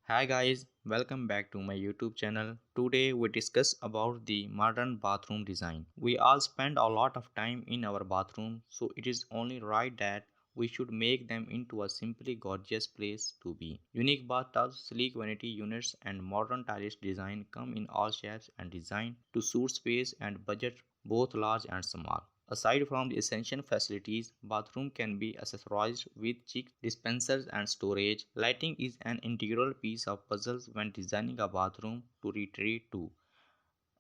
Hi guys, welcome back to my YouTube channel. Today we discuss about the modern bathroom design. We all spend a lot of time in our bathroom, so it is only right that we should make them into a simply gorgeous place to be. Unique bathtubs, sleek vanity units and modern stylish design come in all shapes and design to suit space and budget both large and small. Aside from the essential facilities, bathroom can be accessorized with chic dispensers and storage. Lighting is an integral piece of puzzles when designing a bathroom to retreat to,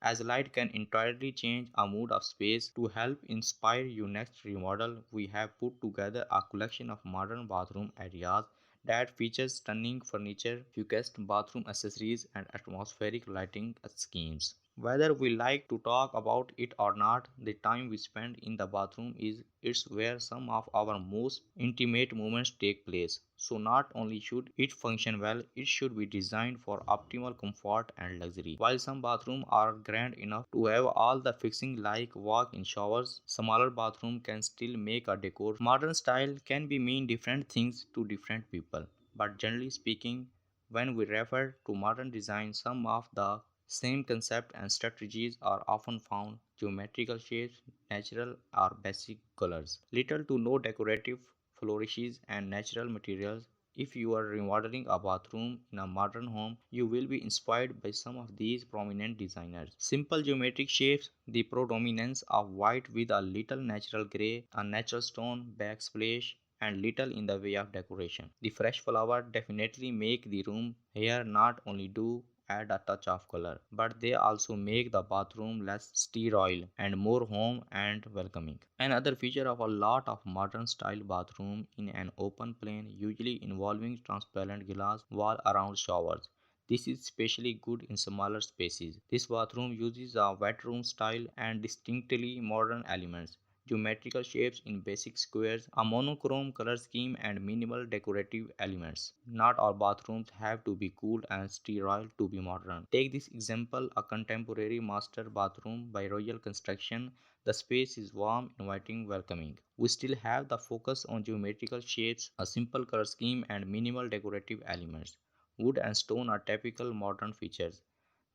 as light can entirely change a mood of space. To help inspire your next remodel, we have put together a collection of modern bathroom ideas that features stunning furniture, focused bathroom accessories, and atmospheric lighting schemes. Whether we like to talk about it or not, the time we spend in the bathroom is it's where some of our most intimate moments take place. So not only should it function well, it should be designed for optimal comfort and luxury. While some bathrooms are grand enough to have all the fixing like walk-in showers, smaller bathroom can still make a decor. Modern style can be mean different things to different people. But generally speaking, when we refer to modern design, some of the same concept and strategies are often found: geometrical shapes, natural or basic colors, little to no decorative flourishes, and natural materials. If you are remodeling a bathroom in a modern home, you will be inspired by some of these prominent designers. Simple geometric shapes, the predominance of white with a little natural gray, a natural stone backsplash, and little in the way of decoration. The fresh flower definitely make the room here not only do add a touch of color, but they also make the bathroom less sterile and more home and welcoming. Another feature of a lot of modern style bathroom in an open plan, usually involving transparent glass wall around showers. This is especially good in smaller spaces. This bathroom uses a wet room style and distinctly modern elements: geometrical shapes in basic squares, a monochrome color scheme, and minimal decorative elements. Not all bathrooms have to be cool and sterile to be modern. Take this example: a contemporary master bathroom by Royal Construction. The space is warm, inviting, welcoming. We still have the focus on geometrical shapes, a simple color scheme, and minimal decorative elements. Wood and stone are typical modern features.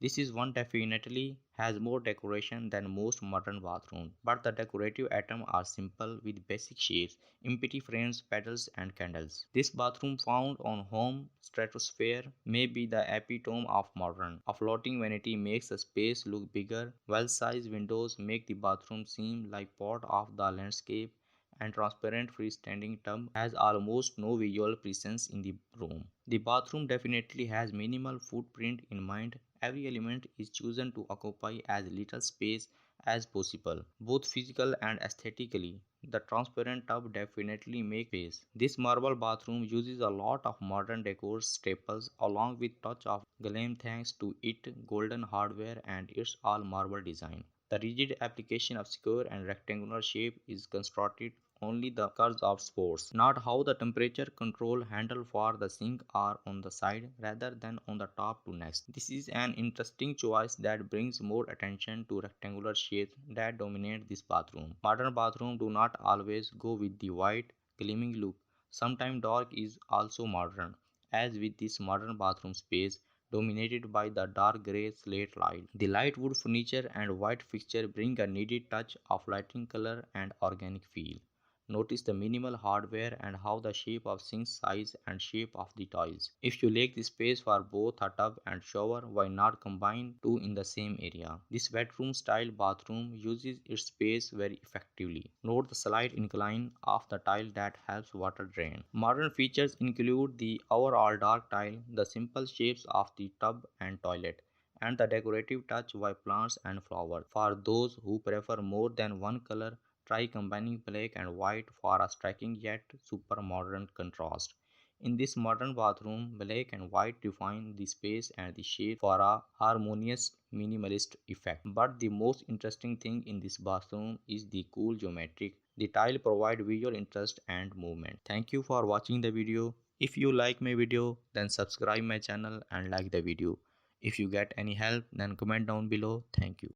This is one definitely has more decoration than most modern bathrooms, but the decorative items are simple with basic shapes, empty frames, petals, and candles. This bathroom found on home stratosphere may be the epitome of modern. A floating vanity makes the space look bigger, well-sized windows make the bathroom seem like part of the landscape, and transparent freestanding tub has almost no visual presence in the room. The bathroom definitely has minimal footprint in mind. Every element is chosen to occupy as little space as possible, both physical and aesthetically. The transparent tub definitely makes space. This marble bathroom uses a lot of modern decor staples along with touch of glam thanks to its golden hardware and its all marble design. The rigid application of square and rectangular shape is constructed only the curves of sports, not how the temperature control handle for the sink are on the side rather than on the top to next. This is an interesting choice that brings more attention to rectangular shapes that dominate this bathroom. Modern bathrooms do not always go with the white, gleaming look. Sometimes dark is also modern, as with this modern bathroom space dominated by the dark grey slate light. The light wood furniture and white fixture bring a needed touch of lighting, color, and organic feel. Notice the minimal hardware and how the shape of sink size and shape of the tiles. If you lack the space for both a tub and shower, why not combine two in the same area? This bedroom style bathroom uses its space very effectively. Note the slight incline of the tile that helps water drain. Modern features include the overall dark tile, the simple shapes of the tub and toilet, and the decorative touch by plants and flowers. For those who prefer more than one color, try combining black and white for a striking yet super modern contrast. In this modern bathroom, black and white define the space and the shape for a harmonious minimalist effect. But the most interesting thing in this bathroom is the cool geometric. The tile provide visual interest and movement. Thank you for watching the video. If you like my video, then subscribe my channel and like the video. If you get any help, then comment down below. Thank you.